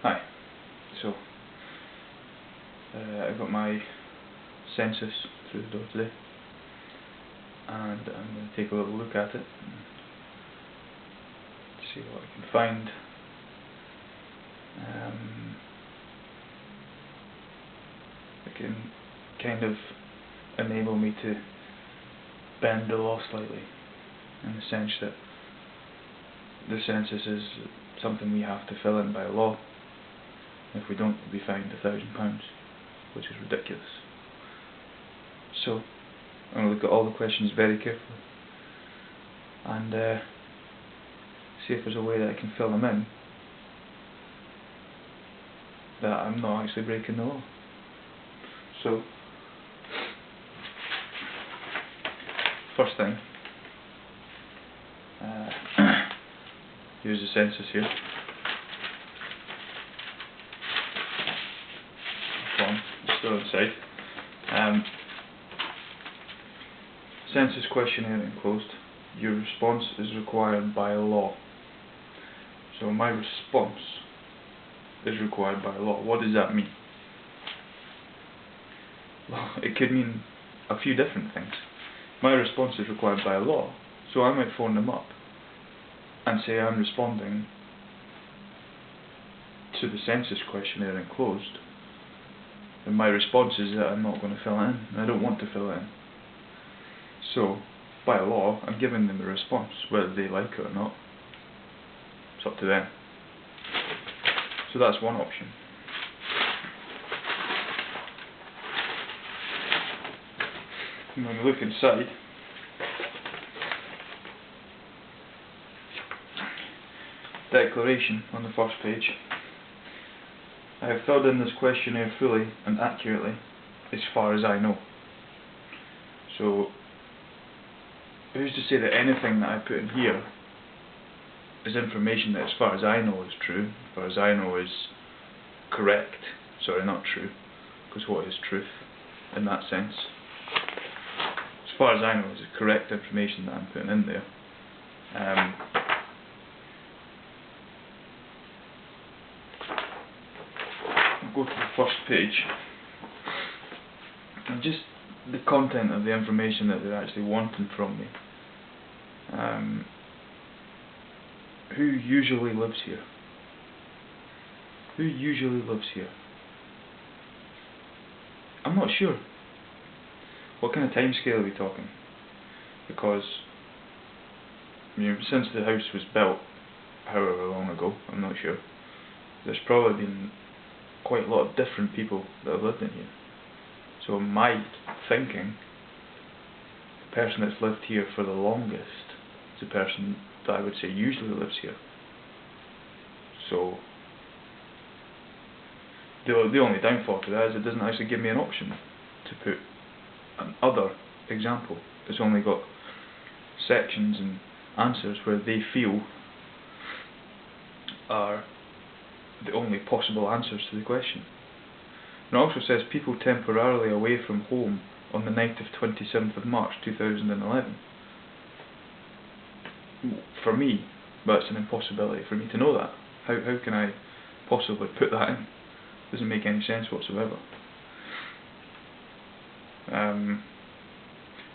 Hi. So, I got my census through the door today, and I'm going to take a little look at it and see what I can find. It can kind of enable me to bend the law slightly, in the sense that the census is something we have to fill in by law. If we don't, we'll be fined £1,000, which is ridiculous. So, I'm going to look at all the questions very carefully and see if there's a way that I can fill them in that I'm not actually breaking the law. So, first thing, here's the census here. It's still inside. Census questionnaire enclosed. Your response is required by law. So my response is required by law. What does that mean? Well, it could mean a few different things. My response is required by law, so I might phone them up and say I'm responding to the census questionnaire enclosed, and my response is that I'm not going to fill it in, and I don't want to fill it in. So, by law, I'm giving them a response, whether they like it or not. It's up to them. So that's one option. And when we look inside, declaration on the first page. I have filled in this questionnaire fully and accurately, as far as I know. So, who's to say that anything that I put in here is information that, as far as I know, is true, as far as I know, is correct. Sorry, not true, because what is truth in that sense? As far as I know, is the correct information that I'm putting in there. I'll go to the first page, and just the content of the information that they're actually wanting from me. Who usually lives here? Who usually lives here? I'm not sure. What kind of time scale are we talking? Because, since the house was built, however long ago, I'm not sure, there's probably been quite a lot of different people that have lived in here. So my thinking, the person that's lived here for the longest is the person that I would say usually lives here. So the only downfall to that is it doesn't actually give me an option to put another example. It's only got sections and answers where they feel are the only possible answers to the question. It also says people temporarily away from home on the night of 27th of March 2011. For me, that's an impossibility for me to know that. How can I possibly put that in? Doesn't make any sense whatsoever.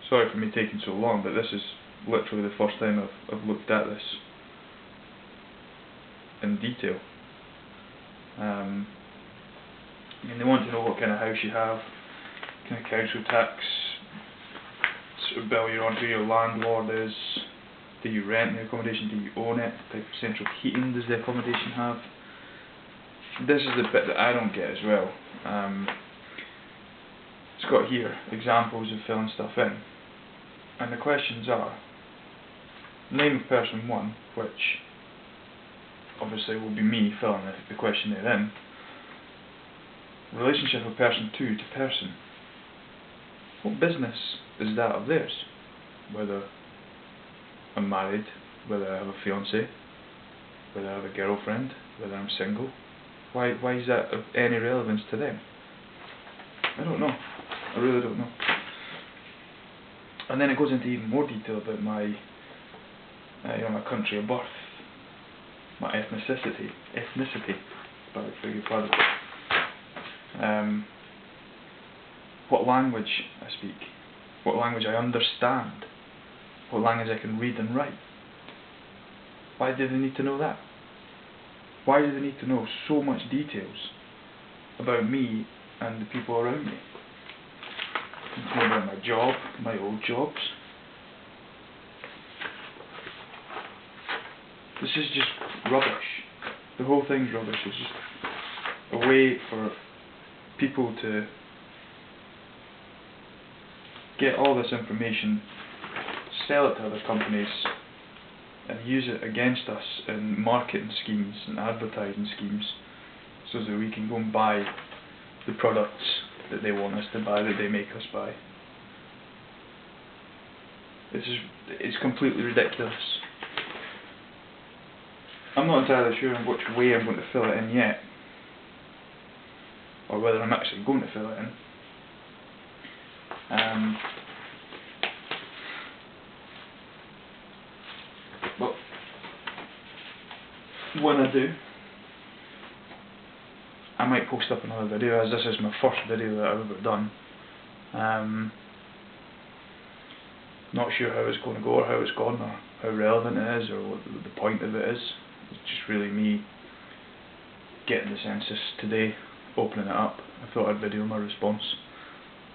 Sorry for me taking so long, but this is literally the first time I've looked at this in detail. They want to know what kind of house you have, what kind of council tax sort of bill you're on, who your landlord is, do you rent the accommodation, do you own it, what type of central heating does the accommodation have. This is the bit that I don't get as well. It's got here examples of filling stuff in, and the questions are name of person 1, which obviously will be me filling the questionnaire in. Relationship of person 2 to person. What business is that of theirs? Whether I'm married, whether I have a fiance, whether I have a girlfriend, whether I'm single. Why is that of any relevance to them? I don't know. I really don't know. And then it goes into even more detail about my my country of birth, my ethnicity, beg your pardon. What language I speak, what language I understand, what language I can read and write. Why do they need to know that? Why do they need to know so much details about me and the people around me? About my job, my old jobs. This is just rubbish. The whole thing's rubbish. It's just a way for people to get all this information, sell it to other companies, and use it against us in marketing schemes and advertising schemes, so that we can go and buy the products that they want us to buy, that they make us buy. It's completely ridiculous. I'm not entirely sure in which way I'm going to fill it in yet, or whether I'm actually going to fill it in. But when I do, I might post up another video, as this is my first video that I've ever done. Not sure how it's going to go, or how it's gone, or how relevant it is, or what the point of it is. It's just really me getting the census today, opening it up. I thought I'd video my response.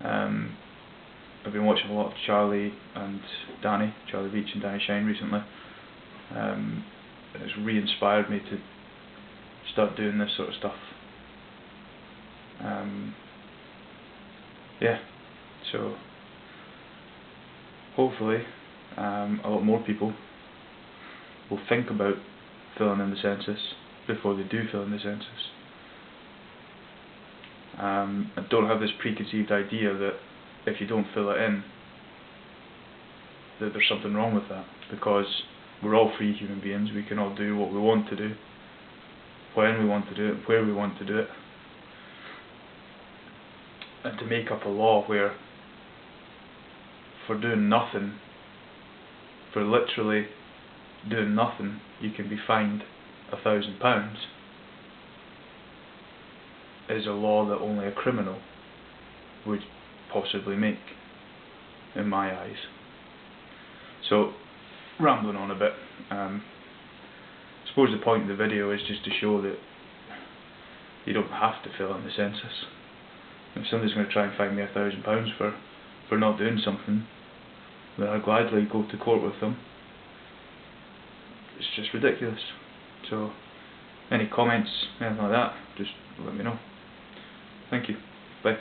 I've been watching a lot of Charlie Beach and Danny Shine recently. It's re-inspired me to start doing this sort of stuff. Yeah, so hopefully a lot more people will think about filling in the census before they do fill in the census. I don't have this preconceived idea that if you don't fill it in, that there's something wrong with that, because we're all free human beings. We can all do what we want to do, when we want to do it, where we want to do it. And to make up a law where for doing nothing, for literally doing nothing, you can be fined £1,000, is a law that only a criminal would possibly make, in my eyes. So, rambling on a bit, I suppose the point of the video is just to show that you don't have to fill in the census. If somebody's going to try and fine me £1,000 for not doing something, then I'll gladly go to court with them. It's just ridiculous. So, any comments, anything like that, just let me know. Thank you. Bye.